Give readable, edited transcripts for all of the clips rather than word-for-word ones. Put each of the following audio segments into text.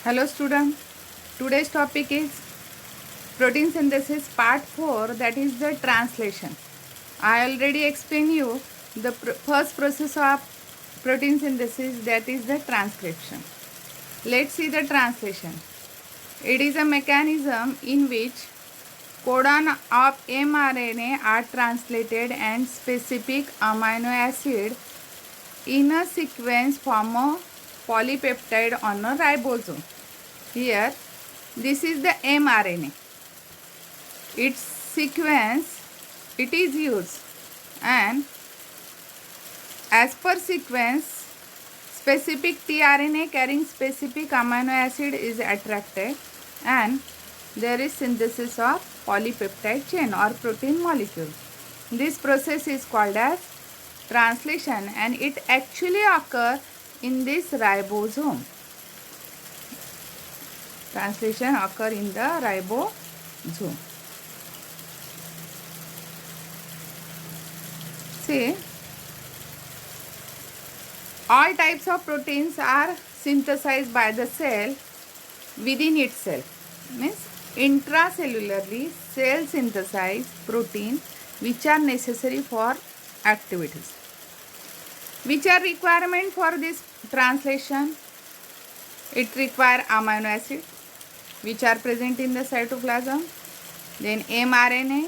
Hello student, today's topic is protein synthesis part 4, that is the translation. I already explained you the first process of protein synthesis, that is the transcription. Let's see the translation. It is a mechanism in which codon of mRNA are translated and specific amino acid in a sequence form a polypeptide on a ribosome. Here, this is the mRNA. Its sequence, it is used, and as per sequence, specific tRNA carrying specific amino acid is attracted, and there is synthesis of polypeptide chain or protein molecule. This process is called as translation, and it actually occurs in this ribosome. Translation occur in the ribosome. See, all types of proteins are synthesized by the cell within itself. Means intracellularly, cell synthesize protein which are necessary for activities. Which are requirement for this translation? It require amino acid which are present in the cytoplasm, then mRNA,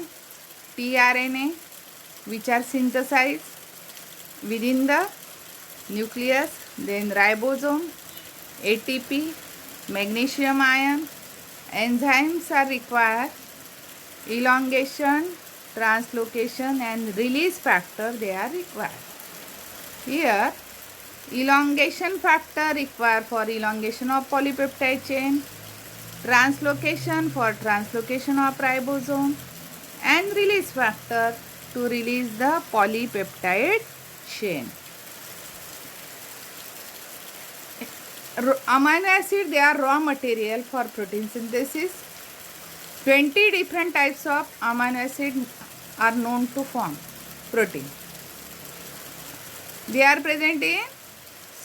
tRNA which are synthesized within the nucleus, then ribosome, ATP, magnesium ion, enzymes are required, elongation, translocation and release factor they are required. Here, elongation factor required for elongation of polypeptide chain, translocation for translocation of ribosome, and release factor to release the polypeptide chain. Amino acid, they are raw material for protein synthesis. 20 different types of amino acid are known to form protein. They are present in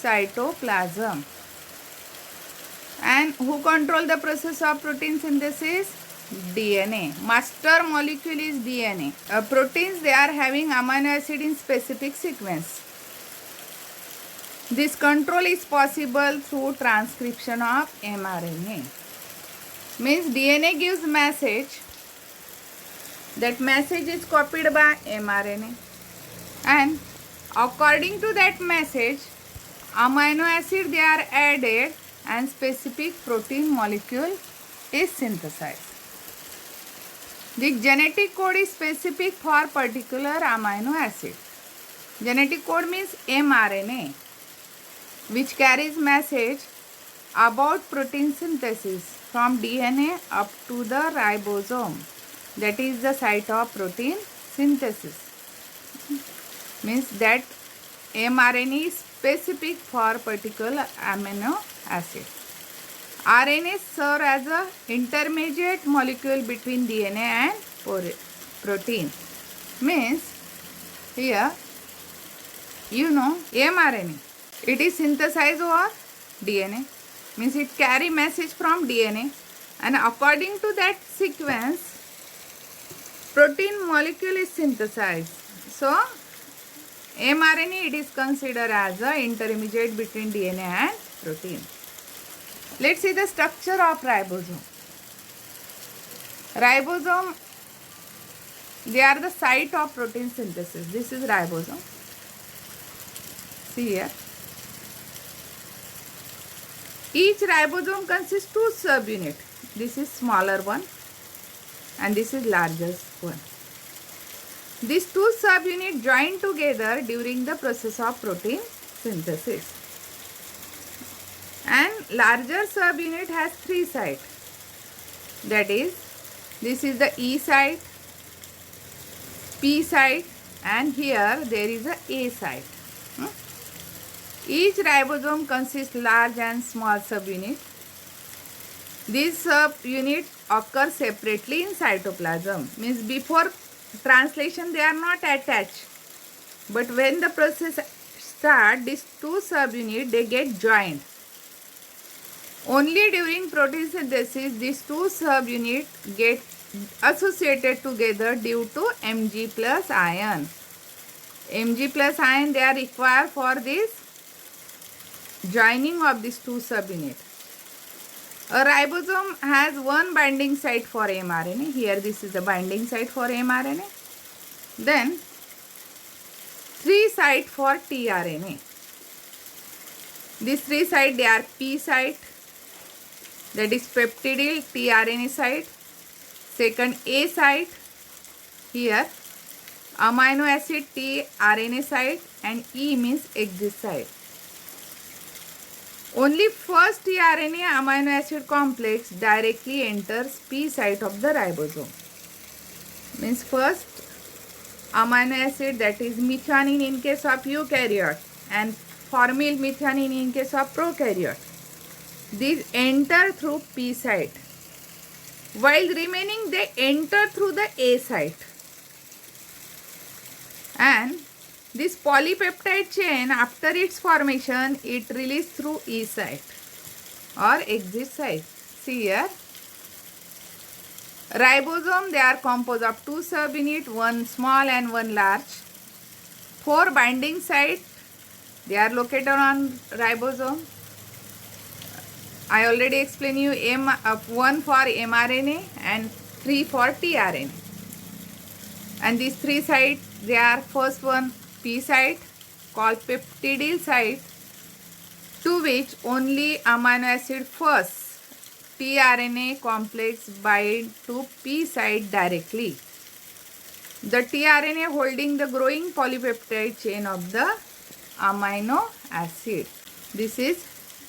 cytoplasm. And who control the process of protein synthesis? DNA. Master molecule is DNA. Proteins, they are having amino acid in specific sequence. This control is possible through transcription of mRNA. Means DNA gives message. That message is copied by mRNA. And according to that message, amino acid they are added and specific protein molecule is synthesized. The genetic code is specific for particular amino acid. Genetic code means mRNA, which carries message about protein synthesis from DNA up to the ribosome. That is the site of protein synthesis. Means that mRNA is specific for particular amino acid. RNA serve as a intermediate molecule between DNA and protein. Means here you know mRNA, it is synthesized over DNA. Means it carry message from DNA, and according to that sequence protein molecule is synthesized. So mRNA, it is considered as a intermediate between DNA and protein. Let's see the structure of ribosome. Ribosome, they are the site of protein synthesis. This is ribosome. See here. Each ribosome consists two subunits. This is smaller one and this is largest one. These two subunits join together during the process of protein synthesis. And larger subunit has three sites. That is, this is the E site, P site, and here there is a site. Each ribosome consists large and small subunit. These subunits occur separately in cytoplasm. Means before translation they are not attached. But when the process starts, these two subunits they get joined. Only during protein synthesis these two subunits get associated together due to Mg plus ion. Mg plus ion they are required for this joining of these two subunits. A ribosome has one binding site for mRNA. Here this is the binding site for mRNA. Then 3 sites for tRNA. These 3 sites they are P site, that is peptidyl tRNA site. Second A site, here amino acid tRNA site, and E means exit site. Only first tRNA amino acid complex directly enters P site of the ribosome. Means first amino acid, that is methionine in case of eukaryote and formyl methionine in case of prokaryote. These enter through P site. While remaining they enter through the A site. And this polypeptide chain, after its formation, it released through E site or exit site. See here. Ribosome, they are composed of 2 subunits, one small and one large. 4 binding sites, they are located on ribosome. I already explained you 1 for mRNA and 3 for tRNA. And these 3 sites, they are first one P site called peptidyl site, to which only amino acid first tRNA complex bind to P site directly. The tRNA holding the growing polypeptide chain of the amino acid. This is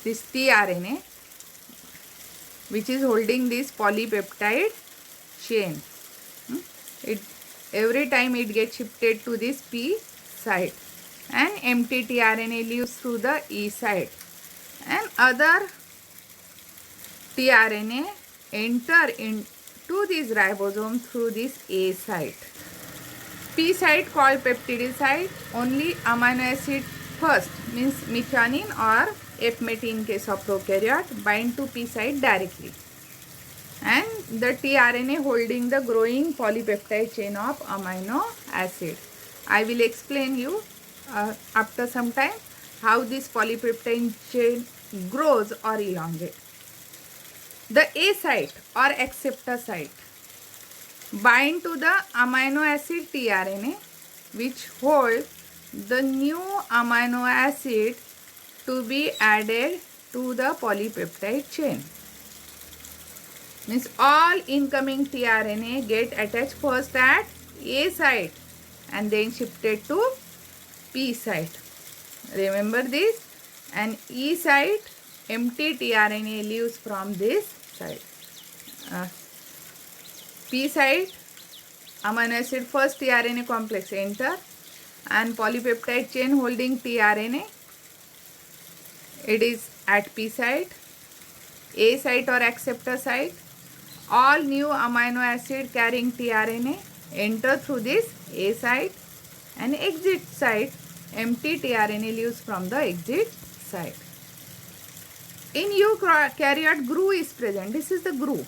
this tRNA which is holding this polypeptide chain. Every time it gets shifted to this P site, and empty tRNA leaves through the E site, and other tRNA enter into this ribosome through this A site. P site called peptidyl site, only amino acid first means methionine or F-met in case of prokaryote bind to P site directly, and the tRNA holding the growing polypeptide chain of amino acid. I will explain you after some time how this polypeptide chain grows or elongates. The A site or acceptor site bind to the amino acid tRNA which hold the new amino acid to be added to the polypeptide chain. Means all incoming tRNA get attached first at A site and then shifted to P site. Remember this. And E site, empty tRNA leaves from this side. P site, amino acid first tRNA complex enter, and polypeptide chain holding tRNA, it is at P site. A site or acceptor site, all new amino acid carrying tRNA enter through this A site, and exit site, empty tRNA leaves from the exit site. In eukaryote, GRU is present. This is the GRU.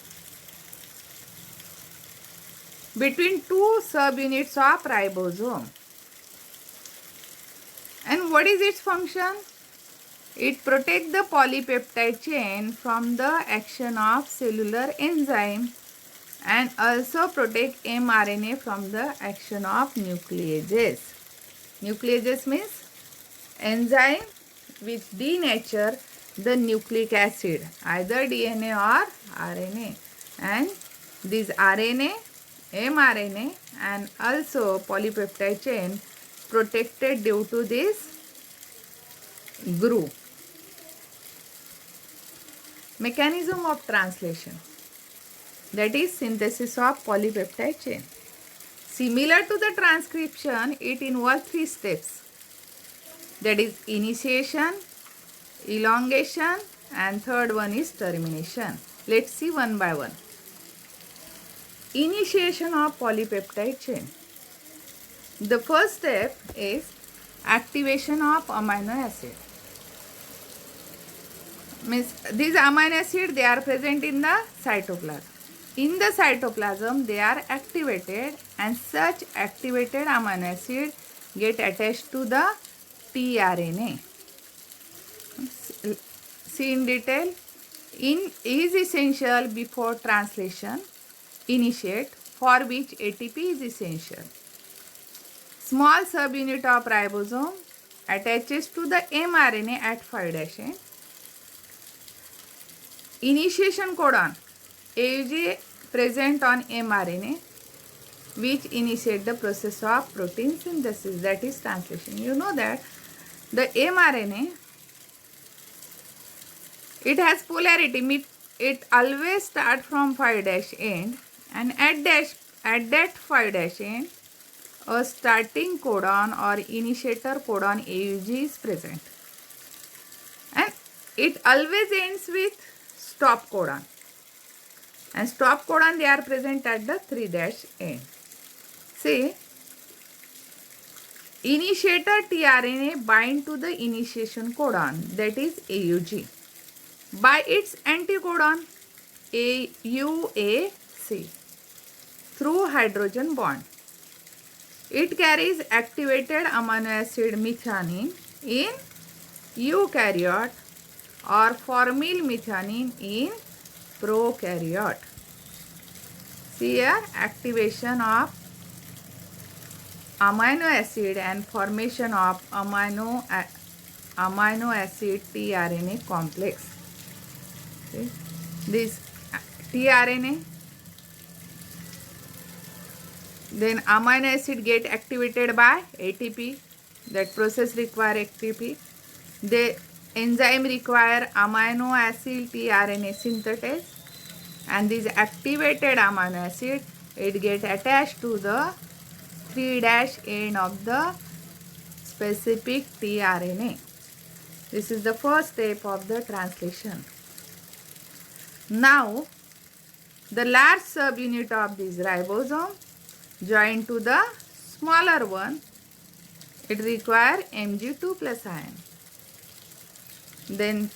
Between 2 subunits of ribosome. And what is its function? It protects the polypeptide chain from the action of cellular enzyme and also protect mRNA from the action of nucleases. Nucleases means enzyme which denature the nucleic acid, either DNA or RNA, and this RNA, mRNA and also polypeptide chain protected due to this GRU. Mechanism of translation, that is synthesis of polypeptide chain. Similar to the transcription, it involves 3 steps, that is initiation, elongation, and third one is termination. Let's see one by one. Initiation of polypeptide chain. The first step is activation of amino acid. Means these amino acid, they are present in the cytoplasm. In the cytoplasm, they are activated, and such activated amino acid get attached to the tRNA. See in detail. In is essential before translation initiate, for which ATP is essential. Small subunit of ribosome attaches to the mRNA at 5' end. Initiation codon AUG present on mRNA, which initiate the process of protein synthesis, that is translation. You know that the mRNA, it has polarity. It always start from 5' end, and at that 5' end, a starting codon or initiator codon AUG is present, and it always ends with stop codon, and stop codon, they are present at the 3' end. See, initiator tRNA bind to the initiation codon, that is AUG, by its anticodon AUAC through hydrogen bond. It carries activated amino acid methionine in eukaryote or formyl methionine in prokaryote. See here, activation of amino acid and formation of amino acid tRNA complex. See, this tRNA, then amino acid get activated by ATP. That process require ATP. The enzyme require amino acid tRNA synthetase, and this activated amino acid, it get attached to the 3' end of the specific tRNA. This is the first step of the translation. Now, the large subunit of this ribosome joined to the smaller one, it require Mg2 plus ion. Then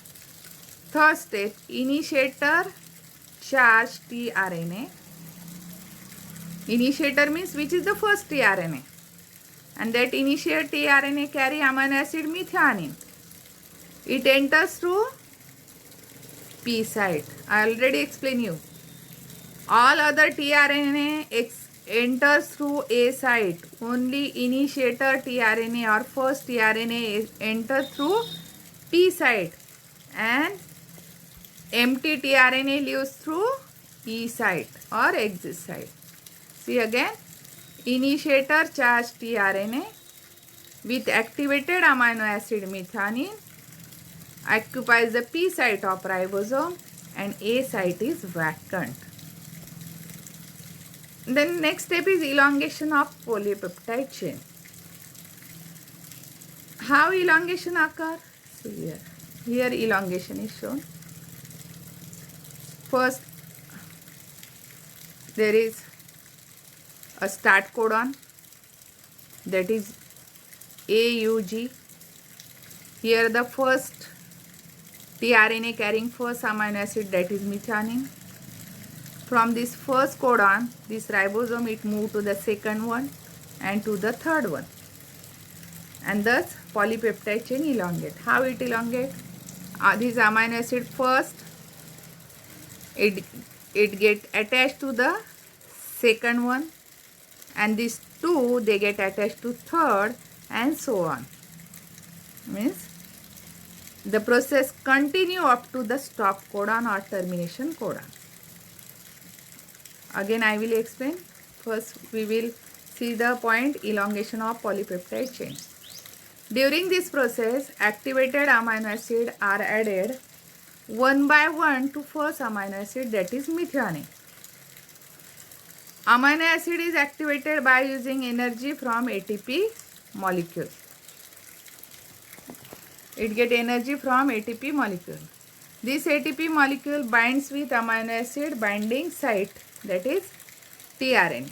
third step, initiator charged tRNA. Initiator means which is the first tRNA, and that initiator tRNA carry amino acid methionine. It enters through P site. I already explained you. All other tRNA enters through A site. Only initiator tRNA or first tRNA enters through P site, and empty tRNA leaves through E site or exit site. See again, initiator charged tRNA with activated amino acid methionine occupies the P site of ribosome, and A site is vacant. Then next step is elongation of polypeptide chain. How elongation occur? See here elongation is shown. First, there is a start codon, that is AUG. Here the first tRNA carrying first amino acid, that is methionine. From this first codon, this ribosome, it moved to the second one and to the third one, and thus polypeptide chain elongate. How it elongate? This amino acid first, it get attached to the second one, and these two, they get attached to third, and so on. Means the process continue up to the stop codon or termination codon. Again I will explain. First we will see the point elongation of polypeptide chain. During this process, activated amino acid are added one by one to first amino acid, that is methionine. Amino acid is activated by using energy from ATP molecule. It get energy from ATP molecule. This ATP molecule binds with amino acid binding site, that is tRNA,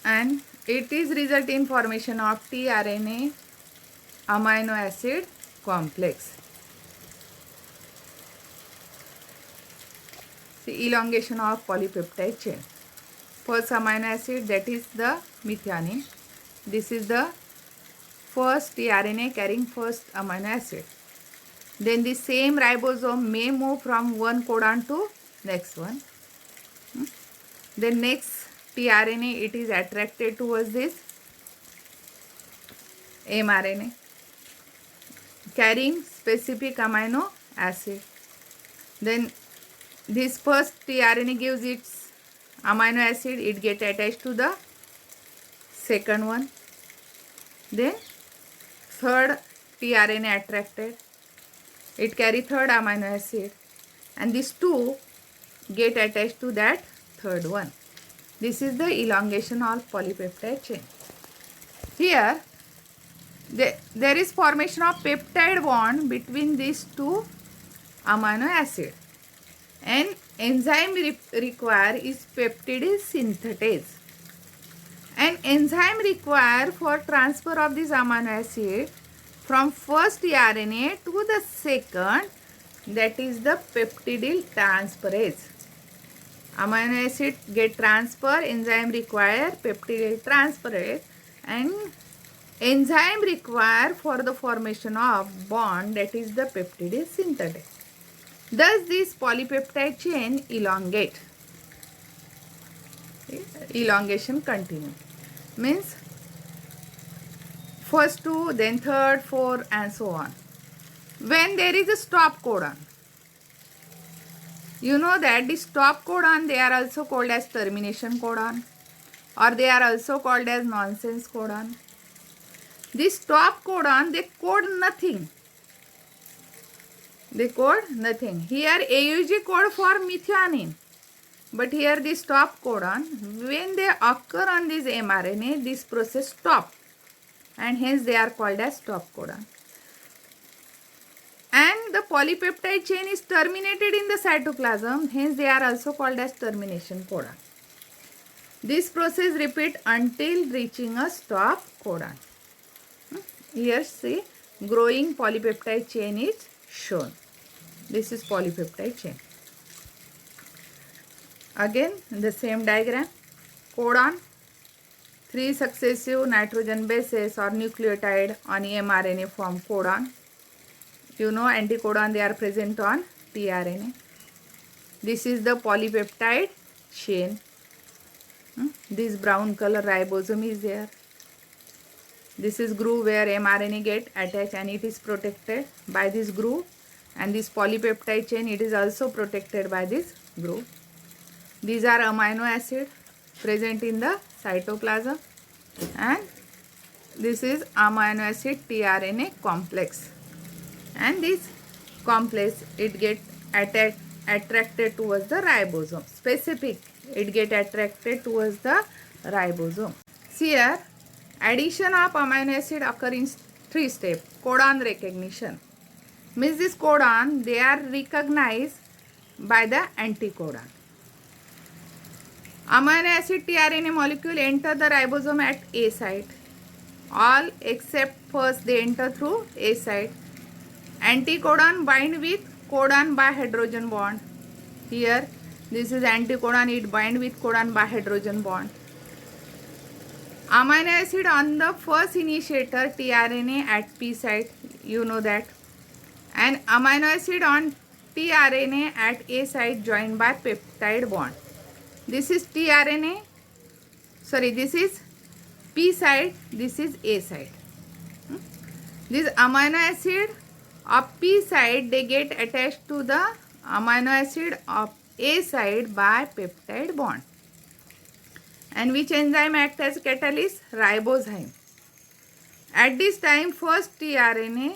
and it is result in formation of tRNA amino acid complex. See, elongation of polypeptide chain. First amino acid, that is the methionine. This is the first tRNA carrying first amino acid. Then the same ribosome may move from one codon to next one. Then next tRNA, it is attracted towards this mRNA carrying specific amino acid. Then this first tRNA gives its amino acid, it get attached to the second one. Then third tRNA attracted, it carry third amino acid, and these two get attached to that third one. This is the elongation of polypeptide chain. Here there is formation of peptide bond between these two amino acid. An enzyme required is peptidase synthetase. An enzyme required for transfer of this amino acid from first RNA to the second, that is the peptidyl transferase. Amino acid get transfer, enzyme require peptidyl transferase, and enzyme required for the formation of bond, that is the peptidase synthetase. Thus this polypeptide chain elongate. Elongation continue. Means first two, then third, fourth, and so on. When there is a stop codon, you know that the stop codon, they are also called as termination codon, or they are also called as nonsense codon. This stop codon, they code nothing. They code nothing. Here AUG code for methionine. But here the stop codon, when they occur on this mRNA, this process stop. And hence they are called as stop codon. And the polypeptide chain is terminated in the cytoplasm. Hence they are also called as termination codon. This process repeat until reaching a stop codon. Here see, growing polypeptide chain is shown. This is polypeptide chain. Again the same diagram. Codon, 3 successive nitrogen bases or nucleotide on mRNA form codon. You know anticodon, they are present on tRNA. This is the polypeptide chain. This brown color ribosome is there. This is groove where mRNA get attached and it is protected by this groove, and this polypeptide chain, it is also protected by this groove. These are amino acid present in the cytoplasm, and this is amino acid tRNA complex, and this complex, it get attracted towards the ribosome. Specific, it get attracted towards the ribosome. See here, addition of amino acid occur in 3 steps. Codon recognition means this codon, they are recognized by the anticodon. Amino acid tRNA molecule enter the ribosome at A site. All except first they enter through A site. Anticodon bind with codon by hydrogen bond. Here this is anticodon, it bind with codon by hydrogen bond. Amino acid on the first initiator tRNA at P site, you know that. And amino acid on tRNA at A site joined by peptide bond. This is tRNA, sorry, this is P site, this is A site. This amino acid of P site, they get attached to the amino acid of A site by peptide bond. And which enzyme acts as catalyst? Ribozyme. At this time, first tRNA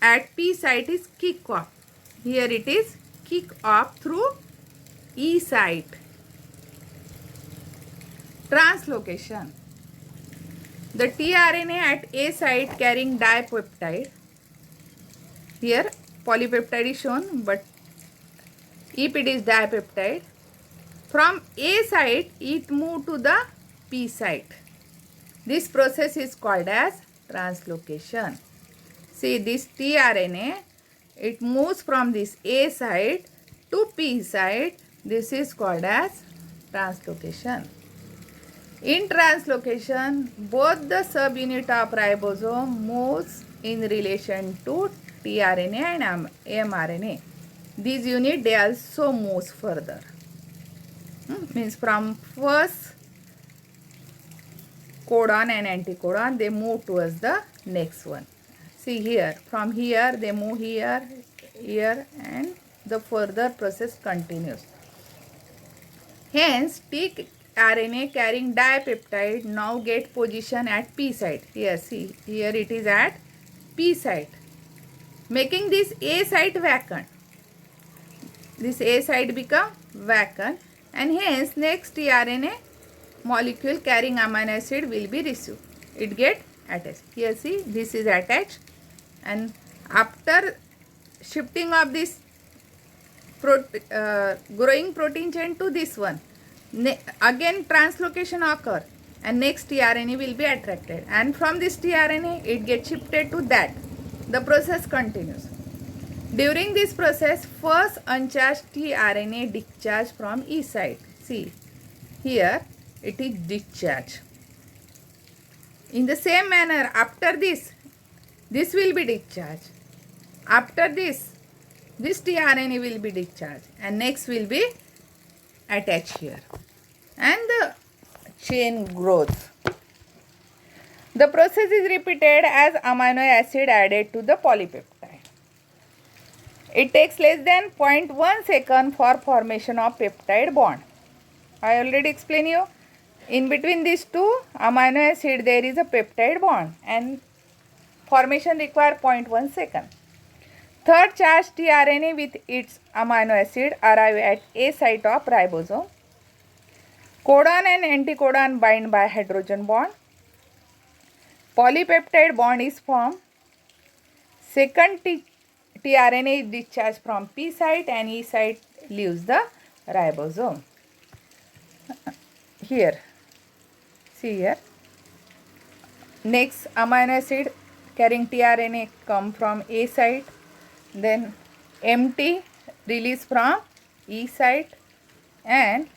at P site is kick off. Here it is kick off through E site. Translocation. The tRNA at A site carrying dipeptide. Here polypeptide is shown, but if it is dipeptide, from A site it moved to the P site. This process is called as translocation. See, this tRNA, it moves from this A site to P site. This is called as translocation. In translocation, both the subunit of ribosome moves in relation to tRNA and mRNA. These unit they also moves further. Means from first codon and anticodon they move towards the next one. See here, from here they move here, here, and the further process continues. Hence, tRNA carrying dipeptide now get position at P site. Here, see, here it is at P site, making this A site vacant. This A site become vacant, and hence next tRNA molecule carrying amino acid will be received. It get attached. Here, see, this is attached, and after shifting of this growing protein chain to this one, again translocation occur, and next tRNA will be attracted, and from this tRNA it gets shifted to that. The process continues. During this process, first uncharged tRNA discharge from E site. See, here it is discharged. In the same manner, after this will be discharged. After this tRNA will be discharged, and next will be attached here, and the chain grows. The process is repeated as amino acid added to the polypeptide. It takes less than 0.1 second for formation of peptide bond. I already explained you. In between these two amino acid there is a peptide bond, and formation require 0.1 second. Third charged tRNA with its amino acid arrive at A site of ribosome. Codon and anticodon bind by hydrogen bond. Polypeptide bond is formed. Second tRNA is discharged from P site, and E site leaves the ribosome. Here, see here. Next amino acid carrying tRNA come from A site. Then empty release from E site, and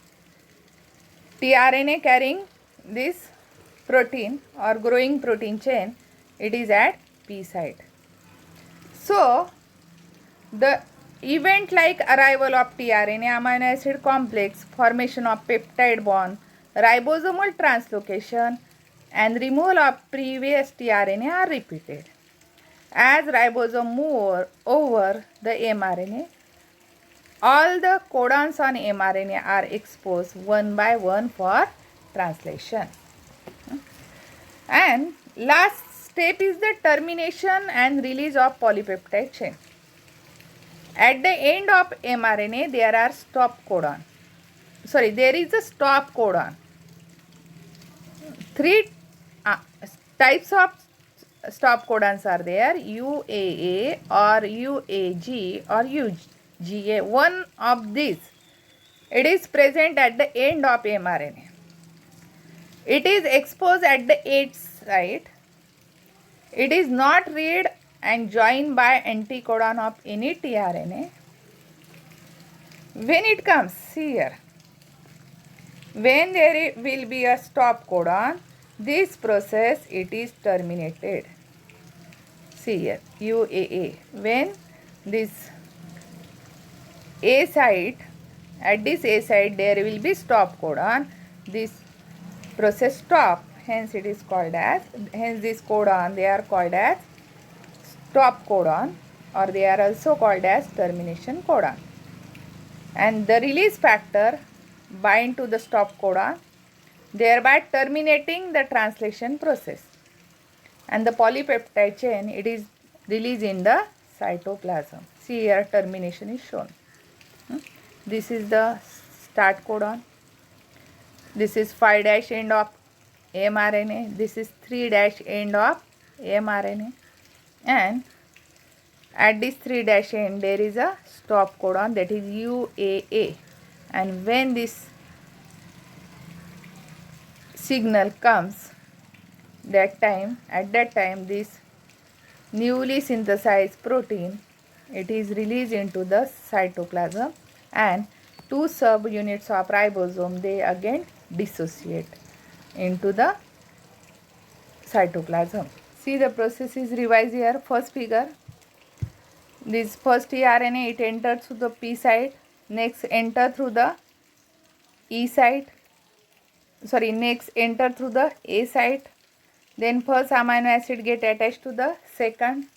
tRNA carrying this protein or growing protein chain, it is at P site. So, the event like arrival of tRNA amino acid complex, formation of peptide bond, ribosomal translocation, and removal of previous tRNA are repeated. As ribosome move over the mRNA, all the codons on mRNA are exposed one by one for translation. And last step is the termination and release of polypeptide chain. At the end of mRNA, there are stop codon. There is a stop codon. Three types of stop codons are there: UAA or UAG or UGA. One of these, it is present at the end of mRNA. It is exposed at the A site. It is not read and joined by anticodon of any tRNA. When it comes, see here, when there will be a stop codon, this process it is terminated. See here, UAA. When this A site, at this A site there will be stop codon, this process stop, hence it is called as, hence this codon they are called as stop codon, or they are also called as termination codon. And the release factor bind to the stop codon, thereby terminating the translation process. And the polypeptide chain, it is released in the cytoplasm. See here, termination is shown. This is the start codon. This is 5' end of mRNA. This is 3' end of mRNA. And at this 3' end there is a stop codon, that is UAA. And when this signal comes, at that time this newly synthesized protein, it is released into the cytoplasm, and two subunits of ribosome, they again dissociate into the cytoplasm. See, the process is revised here. First figure, this first tRNA, it enters through the P site, next enter through the E site, next enter through the A site, then first amino acid get attached to the second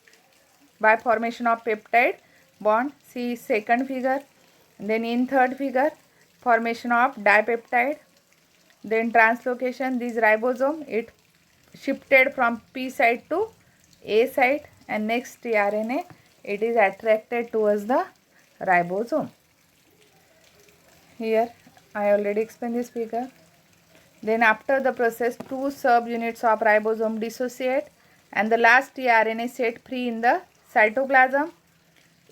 by formation of peptide bond. See second figure. Then in third figure, formation of dipeptide, then translocation. This ribosome, it shifted from P site to A site, and next tRNA, it is attracted towards the ribosome. Here I already explained this figure. Then after the process, two subunits of ribosome dissociate and the last tRNA set free in the cytoplasm.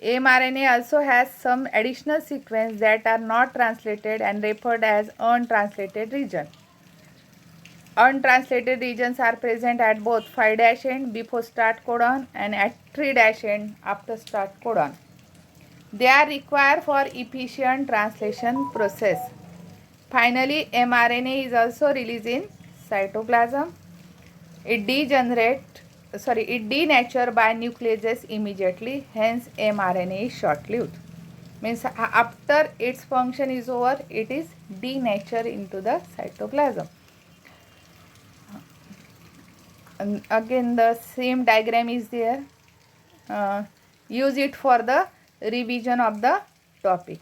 mRNA also has some additional sequence that are not translated and referred as untranslated region. Untranslated regions are present at both 5' end before start codon and at 3' end after start codon. They are required for efficient translation process. Finally, mRNA is also released in cytoplasm. It denatures by nucleases immediately, hence mRNA is short-lived. Means after its function is over, it is denatured into the cytoplasm. And again the same diagram is there. Use it for the revision of the topic.